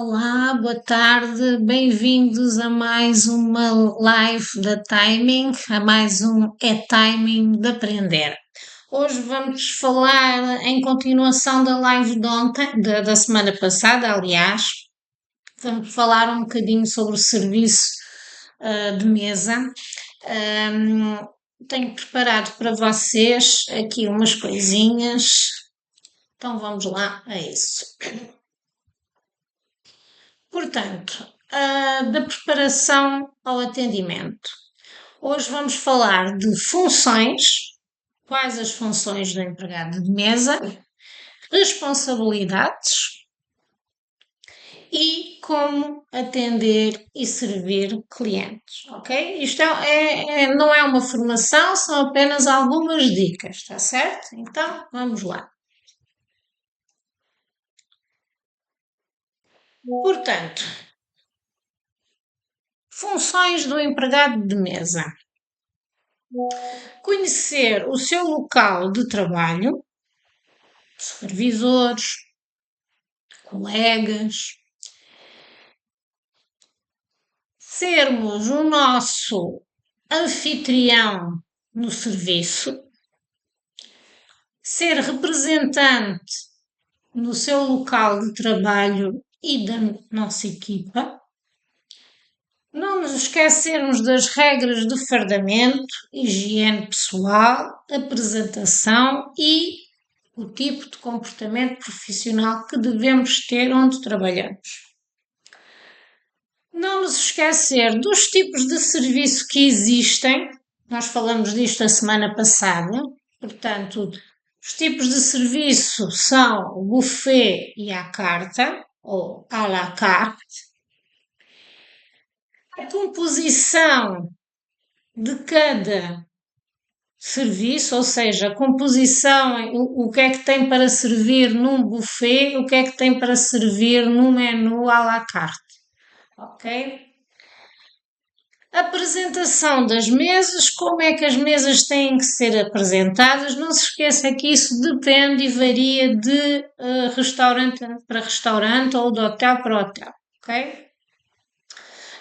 Olá, boa tarde, bem-vindos a mais uma live da Timing, a mais um Timing de Aprender. Hoje vamos falar em continuação da live de ontem, da semana passada, aliás. Vamos falar um bocadinho sobre o serviço de mesa. Tenho preparado para vocês aqui umas coisinhas, então vamos lá a isso. Portanto, da preparação ao atendimento. Hoje vamos falar de funções, quais as funções do empregado de mesa, responsabilidades e como atender e servir clientes, ok? Isto não é uma formação, são apenas algumas dicas, está certo? Então, vamos lá. Portanto, funções do empregado de mesa. Conhecer o seu local de trabalho, supervisores, colegas, sermos o nosso anfitrião no serviço, ser representante no seu local de trabalho e da nossa equipa, não nos esquecermos das regras de fardamento, higiene pessoal, apresentação e o tipo de comportamento profissional que devemos ter onde trabalhamos. Não nos esquecer dos tipos de serviço que existem, nós falamos disto a semana passada, portanto, os tipos de serviço são o buffet e à carta, ou à la carte. A composição de cada serviço, ou seja, a composição, o que é que tem para servir num buffet, o que é que tem para servir num menu à la carte, ok? A apresentação das mesas, como é que as mesas têm que ser apresentadas, não se esqueça que isso depende e varia de restaurante para restaurante ou de hotel para hotel, ok?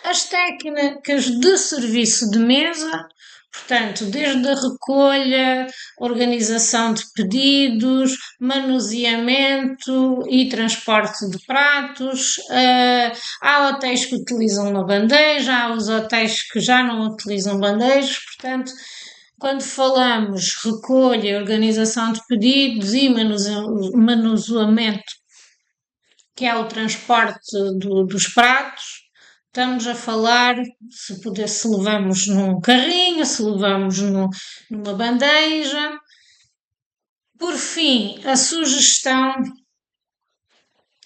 As técnicas de serviço de mesa, portanto, desde a recolha, organização de pedidos, manuseamento e transporte de pratos. Há hotéis que utilizam uma bandeja, há os hotéis que já não utilizam bandejas, portanto, quando falamos recolha, organização de pedidos e manuseamento, que é o transporte dos pratos, estamos a falar se levamos num carrinho, se levamos numa bandeja. Por fim, a sugestão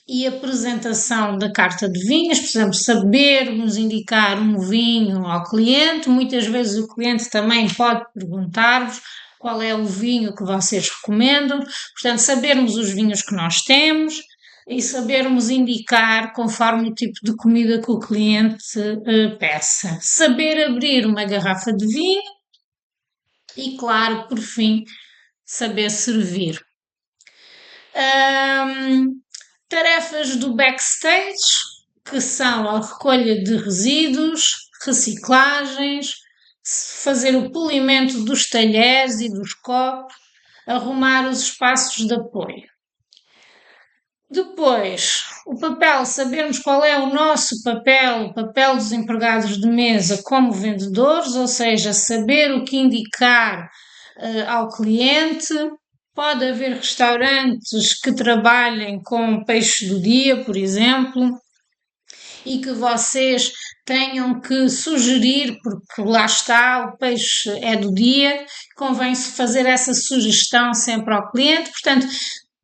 e apresentação da carta de vinhos, por exemplo, sabermos indicar um vinho ao cliente. Muitas vezes o cliente também pode perguntar-vos qual é o vinho que vocês recomendam. Portanto, sabermos os vinhos que nós temos e sabermos indicar conforme o tipo de comida que o cliente peça. Saber abrir uma garrafa de vinho e, claro, por fim, saber servir. Tarefas do backstage, que são a recolha de resíduos, reciclagens, fazer o polimento dos talheres e dos copos, arrumar os espaços de apoio. Depois, o papel, sabermos qual é o nosso papel, o papel dos empregados de mesa como vendedores, ou seja, saber o que indicar ao cliente. Pode haver restaurantes que trabalhem com peixe do dia, por exemplo, e que vocês tenham que sugerir, porque lá está, o peixe é do dia, convém-se fazer essa sugestão sempre ao cliente, portanto,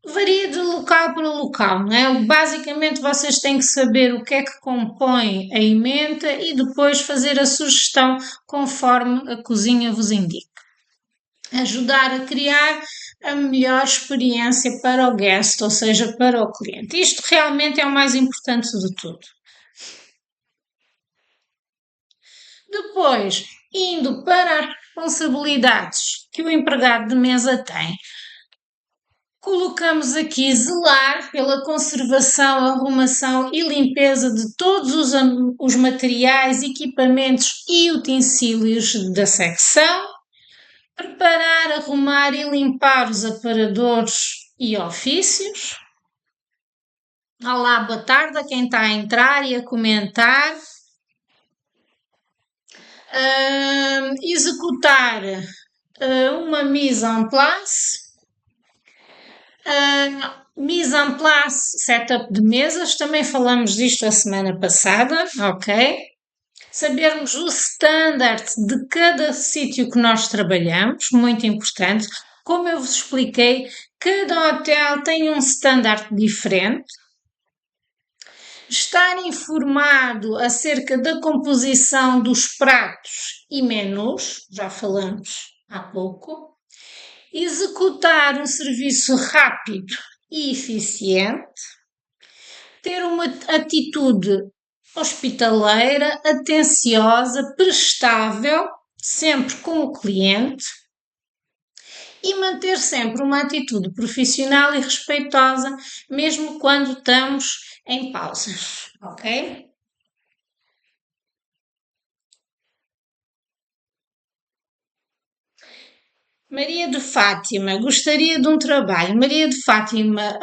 varia de local para local, não é? Basicamente vocês têm que saber o que é que compõe a emenda e depois fazer a sugestão conforme a cozinha vos indica. Ajudar a criar a melhor experiência para o guest, ou seja, para o cliente. Isto realmente é o mais importante de tudo. Depois, indo para as responsabilidades que o empregado de mesa tem. Colocamos aqui zelar pela conservação, arrumação e limpeza de todos os materiais, equipamentos e utensílios da secção. Preparar, arrumar e limpar os aparadores e ofícios. Olá, boa tarde a quem está a entrar e a comentar. Executar uma mise en place. Mise en place, setup de mesas, também falamos disto a semana passada, ok? Sabermos o standard de cada sítio que nós trabalhamos, muito importante. Como eu vos expliquei, cada hotel tem um standard diferente. Estar informado acerca da composição dos pratos e menus, já falamos há pouco. Executar um serviço rápido e eficiente. Ter uma atitude hospitaleira, atenciosa, prestável, sempre com o cliente. E manter sempre uma atitude profissional e respeitosa, mesmo quando estamos em pausas, ok? Maria de Fátima, gostaria de um trabalho. Maria de Fátima,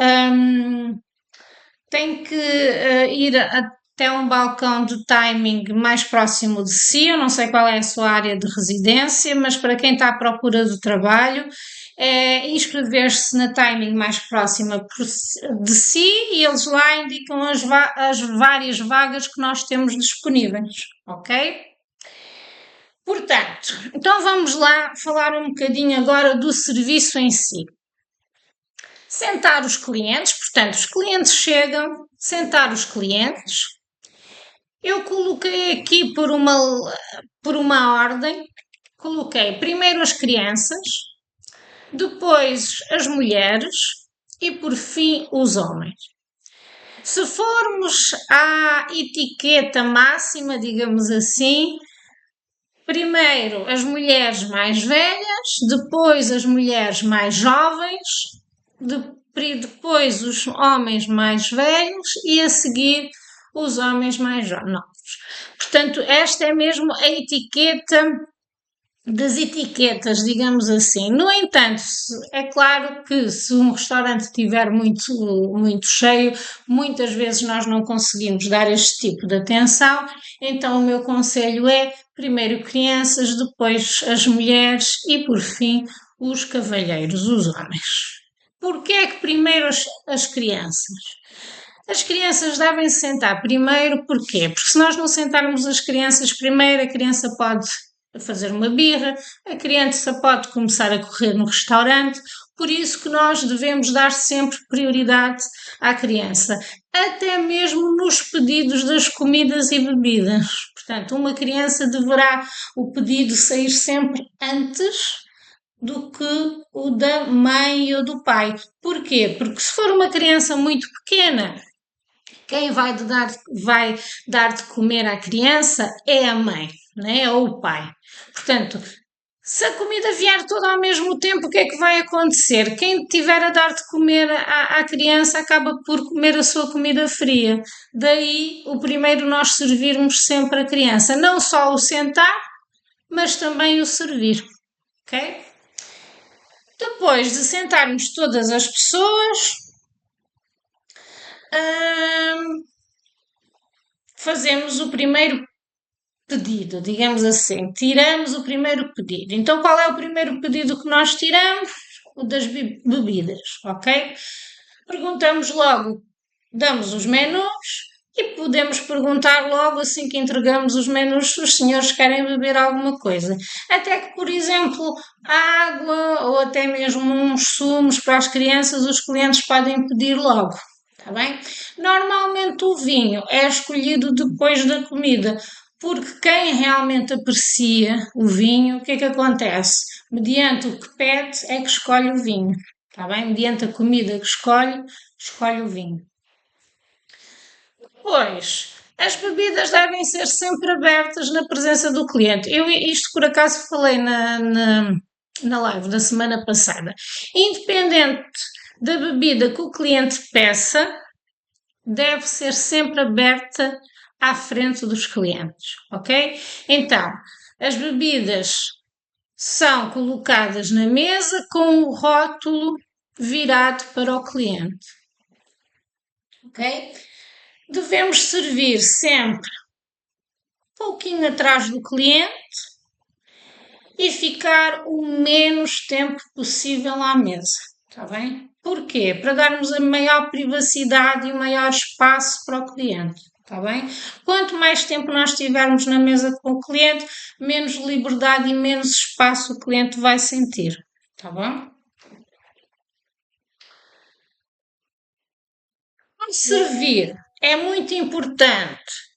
tem que ir até um balcão de timing mais próximo de si. Eu não sei qual é a sua área de residência, mas para quem está à procura de trabalho, é inscrever-se na timing mais próxima de si e eles lá indicam as várias vagas que nós temos disponíveis, ok? Portanto, então vamos lá falar um bocadinho agora do serviço em si. Sentar os clientes, portanto, os clientes chegam, sentar os clientes. Eu coloquei aqui por uma ordem, coloquei primeiro as crianças, depois as mulheres e por fim os homens. Se formos à etiqueta máxima, digamos assim, primeiro as mulheres mais velhas, depois as mulheres mais jovens, depois os homens mais velhos e a seguir os homens mais novos. Portanto, esta é mesmo a etiqueta das etiquetas, digamos assim. No entanto, é claro que se um restaurante estiver muito cheio, muitas vezes nós não conseguimos dar este tipo de atenção, então o meu conselho é primeiro crianças, depois as mulheres e por fim os cavalheiros, os homens. Porquê é que primeiro as crianças? As crianças devem se sentar primeiro, porquê? Porque se nós não sentarmos as crianças primeiro, a criança pode fazer uma birra, a criança pode começar a correr no restaurante, por isso que nós devemos dar sempre prioridade à criança, até mesmo nos pedidos das comidas e bebidas. Portanto, uma criança deverá o pedido sair sempre antes do que o da mãe ou do pai. Porquê? Porque se for uma criança muito pequena, quem vai dar de comer à criança é a mãe, né? Ou o pai. Portanto, se a comida vier toda ao mesmo tempo, o que é que vai acontecer? Quem tiver a dar de comer à criança acaba por comer a sua comida fria. Daí o primeiro nós servirmos sempre a criança. Não só o sentar, mas também o servir. Ok? Depois de sentarmos todas as pessoas, fazemos o primeiro pedido, digamos assim. Tiramos o primeiro pedido. Então, qual é o primeiro pedido que nós tiramos? O das bebidas, ok? Perguntamos logo, damos os menus e podemos perguntar logo assim que entregamos os menus se os senhores querem beber alguma coisa. Até que, por exemplo, água ou até mesmo uns sumos para as crianças, os clientes podem pedir logo. Está bem? Normalmente o vinho é escolhido depois da comida, porque quem realmente aprecia o vinho, o que é que acontece? Mediante o que pede é que escolhe o vinho. Está bem? Mediante a comida que escolhe o vinho. Depois, as bebidas devem ser sempre abertas na presença do cliente. Eu isto por acaso falei na live da semana passada. Independente da bebida que o cliente peça deve ser sempre aberta à frente dos clientes, ok? Então, as bebidas são colocadas na mesa com o rótulo virado para o cliente, ok? Devemos servir sempre um pouquinho atrás do cliente e ficar o menos tempo possível à mesa, está bem? Porquê? Para darmos a maior privacidade e o maior espaço para o cliente, está bem? Quanto mais tempo nós estivermos na mesa com o cliente, menos liberdade e menos espaço o cliente vai sentir, está bom? Ao servir, é muito importante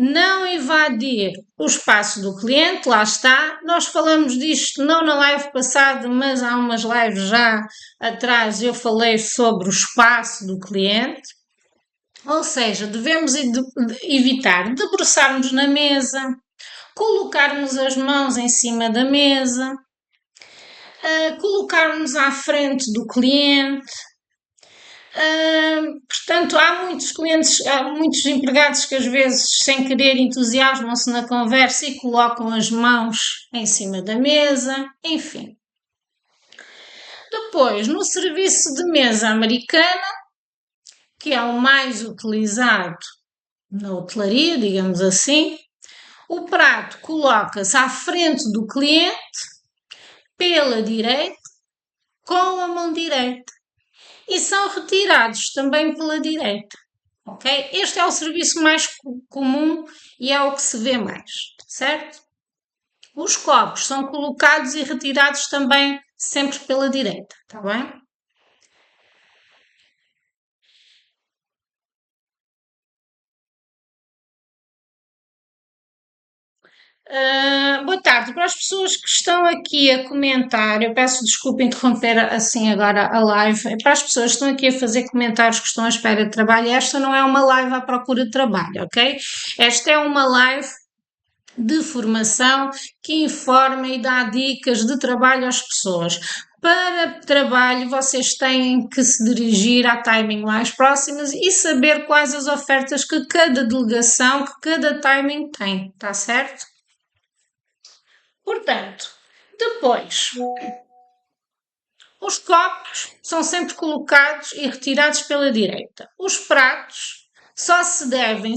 não invadir o espaço do cliente, lá está. Nós falamos disto não na live passada, mas há umas lives já atrás eu falei sobre o espaço do cliente. Ou seja, devemos evitar debruçarmos na mesa, colocarmos as mãos em cima da mesa, colocarmos à frente do cliente. Portanto, há muitos clientes, há muitos empregados que às vezes, sem querer, entusiasmam-se na conversa e colocam as mãos em cima da mesa, enfim. Depois, no serviço de mesa americana, que é o mais utilizado na hotelaria, digamos assim, o prato coloca-se à frente do cliente, pela direita, com a mão direita. E são retirados também pela direita, ok? Este é o serviço mais comum e é o que se vê mais, certo? Os copos são colocados e retirados também sempre pela direita, está bem? Boa tarde. Para as pessoas que estão aqui a comentar, eu peço desculpa interromper assim agora a live. Para as pessoas que estão aqui a fazer comentários que estão à espera de trabalho, esta não é uma live à procura de trabalho, ok? Esta é uma live de formação que informa e dá dicas de trabalho às pessoas. Para trabalho, vocês têm que se dirigir à timing mais próximas e saber quais as ofertas que cada delegação, que cada timing tem, está certo? Portanto, depois, os copos são sempre colocados e retirados pela direita. Os pratos só se devem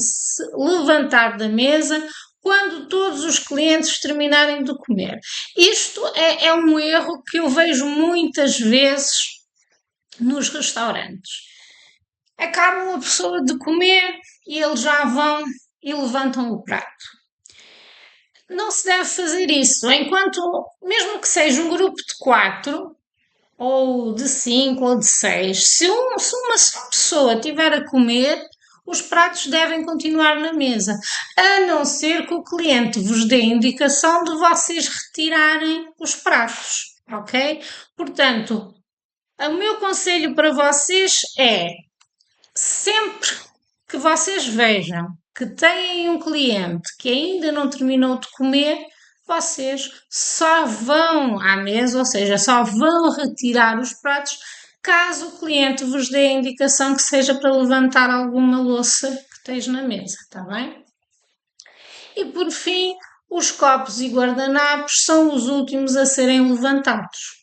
levantar da mesa quando todos os clientes terminarem de comer. Isto é um erro que eu vejo muitas vezes nos restaurantes. Acaba uma pessoa de comer e eles já vão e levantam o prato. Não se deve fazer isso, enquanto, mesmo que seja um grupo de 4, ou de 5 ou de 6, se uma só pessoa estiver a comer, os pratos devem continuar na mesa, a não ser que o cliente vos dê indicação de vocês retirarem os pratos, ok? Portanto, o meu conselho para vocês é, sempre que vocês vejam que têm um cliente que ainda não terminou de comer, vocês só vão à mesa, ou seja, só vão retirar os pratos caso o cliente vos dê a indicação que seja para levantar alguma louça que esteja na mesa, está bem? E por fim, os copos e guardanapos são os últimos a serem levantados.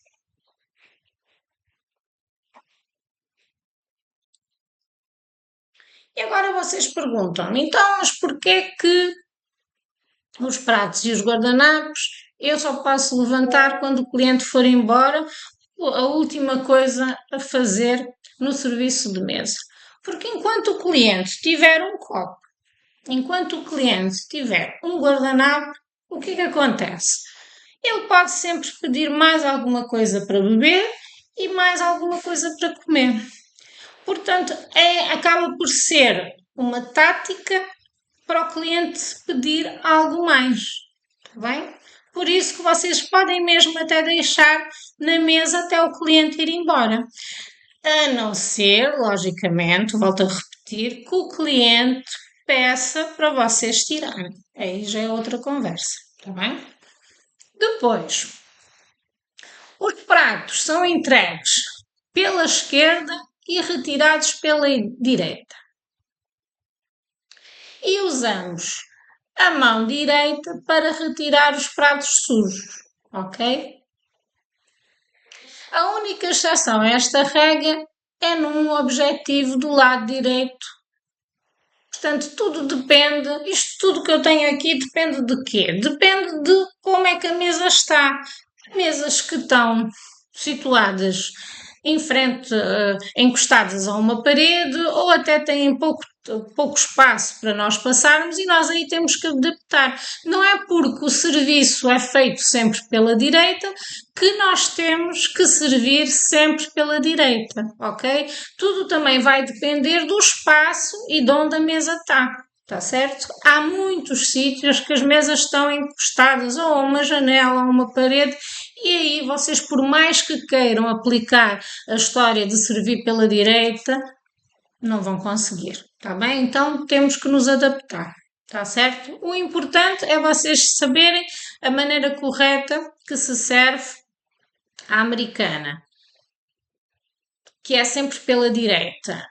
E agora vocês perguntam-me, então, mas porquê que os pratos e os guardanapos eu só posso levantar quando o cliente for embora, a última coisa a fazer no serviço de mesa? Porque enquanto o cliente tiver um copo, enquanto o cliente tiver um guardanapo, o que acontece? Ele pode sempre pedir mais alguma coisa para beber e mais alguma coisa para comer. Portanto, acaba por ser uma tática para o cliente pedir algo mais, está bem? Por isso que vocês podem mesmo até deixar na mesa até o cliente ir embora. A não ser, logicamente, volto a repetir, que o cliente peça para vocês tirarem. Aí já é outra conversa, está bem? Depois, os pratos são entregues pela esquerda e retirados pela direita. E usamos a mão direita para retirar os pratos sujos, ok? A única exceção a esta regra é num objetivo do lado direito. Portanto, tudo depende, isto tudo que eu tenho aqui depende de quê? Depende de como é que a mesa está. Mesas que estão situadas em frente, encostadas a uma parede ou até têm pouco espaço para nós passarmos e nós aí temos que adaptar. Não é porque o serviço é feito sempre pela direita que nós temos que servir sempre pela direita, ok? Tudo também vai depender do espaço e de onde a mesa está. Está certo? Há muitos sítios que as mesas estão encostadas ou a uma janela ou a uma parede e aí vocês, por mais que queiram aplicar a história de servir pela direita, não vão conseguir, está bem? Então temos que nos adaptar, está certo? O importante é vocês saberem a maneira correta que se serve à americana, que é sempre pela direita.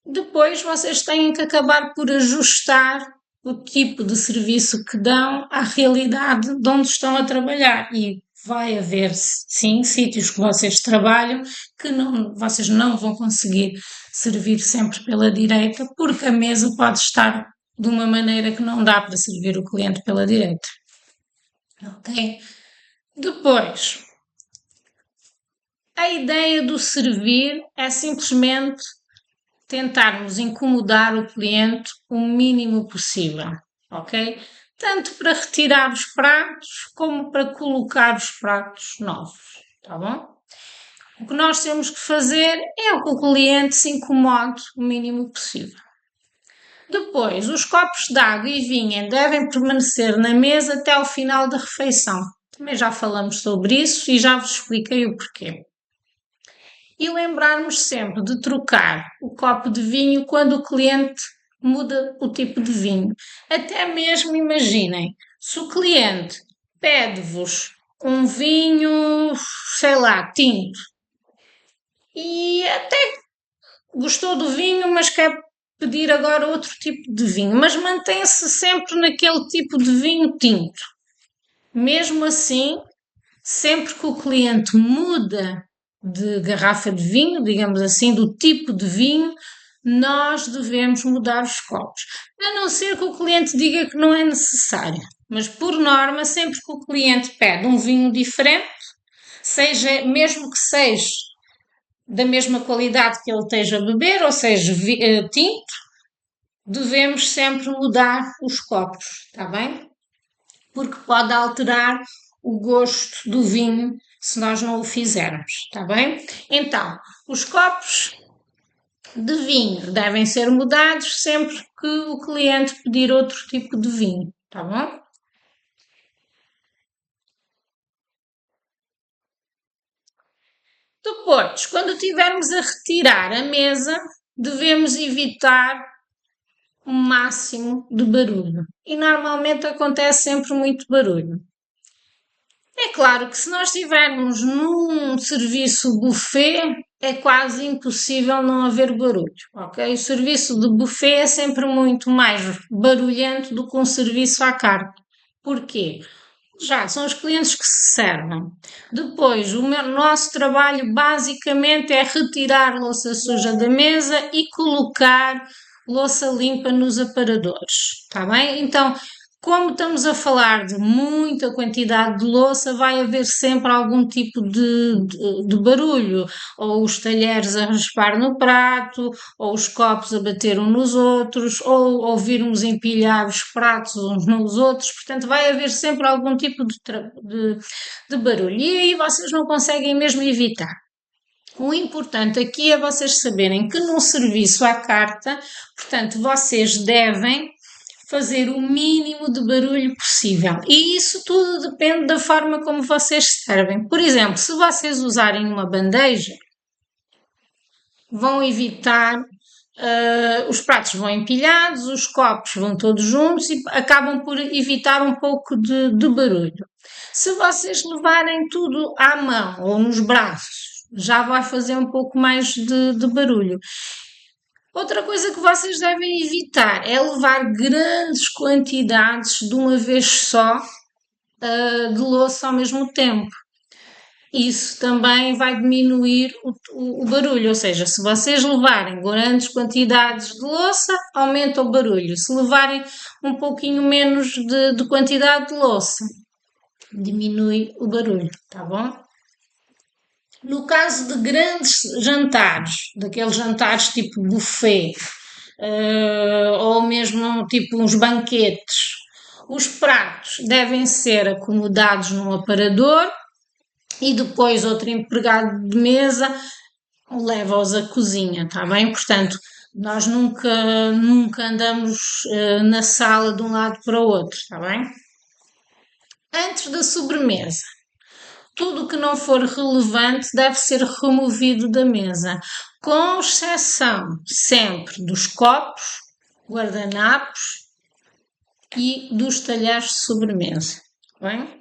Depois vocês têm que acabar por ajustar o tipo de serviço que dão à realidade de onde estão a trabalhar. E vai haver, sim, sítios que vocês trabalham que vocês não vão conseguir servir sempre pela direita, porque a mesa pode estar de uma maneira que não dá para servir o cliente pela direita. Ok? Depois, a ideia do servir é simplesmente tentarmos incomodar o cliente o mínimo possível, ok? Tanto para retirar os pratos como para colocar os pratos novos, tá bom? O que nós temos que fazer é que o cliente se incomode o mínimo possível. Depois, os copos de água e vinho devem permanecer na mesa até ao final da refeição. Também já falamos sobre isso e já vos expliquei o porquê. E lembrarmos sempre de trocar o copo de vinho quando o cliente muda o tipo de vinho. Até mesmo imaginem, se o cliente pede-vos um vinho, sei lá, tinto, e até gostou do vinho, mas quer pedir agora outro tipo de vinho, mas mantém-se sempre naquele tipo de vinho tinto. Mesmo assim, sempre que o cliente muda de garrafa de vinho, digamos assim, do tipo de vinho, nós devemos mudar os copos. A não ser que o cliente diga que não é necessário. Mas, por norma, sempre que o cliente pede um vinho diferente, seja, mesmo que seja da mesma qualidade que ele esteja a beber, ou seja, tinto, devemos sempre mudar os copos, está bem? Porque pode alterar o gosto do vinho se nós não o fizermos, está bem? Então, os copos de vinho devem ser mudados sempre que o cliente pedir outro tipo de vinho, está bom? Depois, quando estivermos a retirar a mesa, devemos evitar o máximo de barulho. E normalmente acontece sempre muito barulho. É claro que se nós estivermos num serviço buffet, é quase impossível não haver barulho, ok? O serviço de buffet é sempre muito mais barulhento do que um serviço à carta. Porquê? Já são os clientes que se servem. Depois, o nosso trabalho basicamente é retirar louça suja da mesa e colocar louça limpa nos aparadores, está bem? Então, como estamos a falar de muita quantidade de louça, vai haver sempre algum tipo de barulho, ou os talheres a raspar no prato, ou os copos a bater uns nos outros, ou ouvirmos empilhar os pratos uns nos outros, portanto vai haver sempre algum tipo de barulho, e aí vocês não conseguem mesmo evitar. O importante aqui é vocês saberem que num serviço à carta, portanto, vocês devem fazer o mínimo de barulho possível. E isso tudo depende da forma como vocês servem. Por exemplo, se vocês usarem uma bandeja, vão evitar, os pratos vão empilhados, os copos vão todos juntos e acabam por evitar um pouco de barulho. Se vocês levarem tudo à mão ou nos braços, já vai fazer um pouco mais de barulho. Outra coisa que vocês devem evitar é levar grandes quantidades de uma vez só, de louça ao mesmo tempo. Isso também vai diminuir o barulho, ou seja, se vocês levarem grandes quantidades de louça, aumenta o barulho. Se levarem um pouquinho menos de quantidade de louça, diminui o barulho, tá bom? No caso de grandes jantares, daqueles jantares tipo buffet, ou mesmo tipo uns banquetes, os pratos devem ser acomodados num aparador e depois outro empregado de mesa leva-os à cozinha, está bem? Portanto, nós nunca andamos na sala de um lado para o outro, está bem? Antes da sobremesa, tudo o que não for relevante deve ser removido da mesa, com exceção sempre dos copos, guardanapos e dos talheres de sobremesa, tá bem?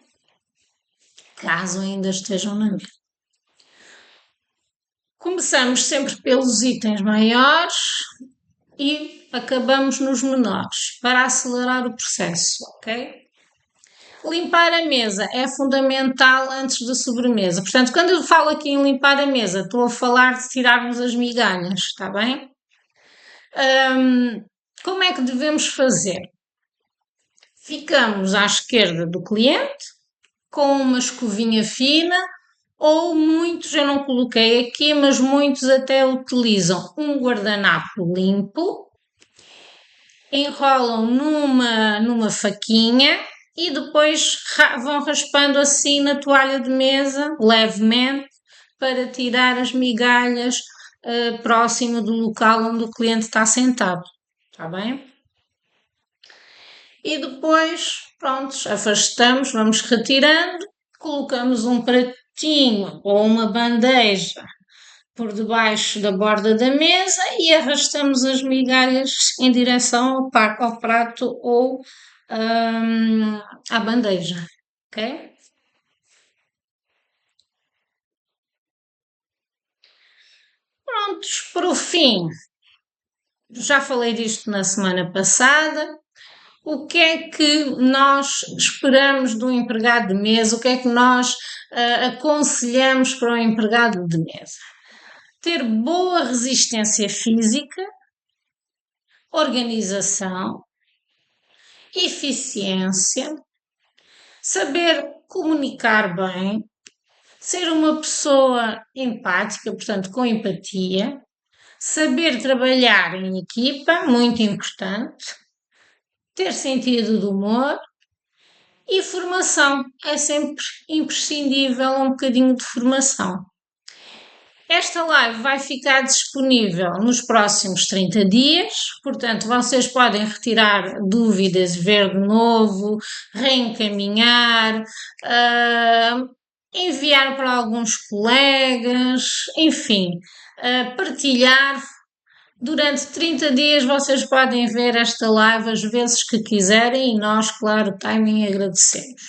Caso ainda estejam na mesa. Começamos sempre pelos itens maiores e acabamos nos menores, para acelerar o processo, ok? Limpar a mesa é fundamental antes da sobremesa. Portanto, quando eu falo aqui em limpar a mesa, estou a falar de tirarmos as migalhas, está bem? Como é que devemos fazer? Ficamos à esquerda do cliente, com uma escovinha fina, ou muitos, eu não coloquei aqui, mas muitos até utilizam um guardanapo limpo, enrolam numa faquinha e depois vão raspando assim na toalha de mesa, levemente, para tirar as migalhas próximo do local onde o cliente está sentado. Está bem? E depois, prontos, afastamos, vamos retirando, colocamos um pratinho ou uma bandeja por debaixo da borda da mesa e arrastamos as migalhas em direção ao prato ou à bandeja, ok? Prontos, por fim, já falei disto na semana passada. O que é que nós esperamos do empregado de mesa? O que é que nós aconselhamos para o empregado de mesa? Ter boa resistência física, organização, eficiência, saber comunicar bem, ser uma pessoa empática, portanto, com empatia, saber trabalhar em equipa, muito importante, ter sentido de humor e formação. É sempre imprescindível um bocadinho de formação. Esta live vai ficar disponível nos próximos 30 dias, portanto, vocês podem retirar dúvidas, ver de novo, reencaminhar, enviar para alguns colegas, enfim, partilhar. Durante 30 dias vocês podem ver esta live as vezes que quiserem e nós, claro, timing agradecemos.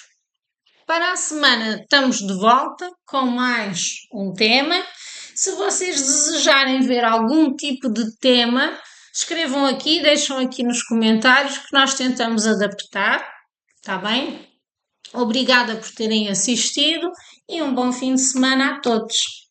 Para a semana estamos de volta com mais um tema. Se vocês desejarem ver algum tipo de tema, escrevam aqui, deixam aqui nos comentários que nós tentamos adaptar, está bem? Obrigada por terem assistido e um bom fim de semana a todos.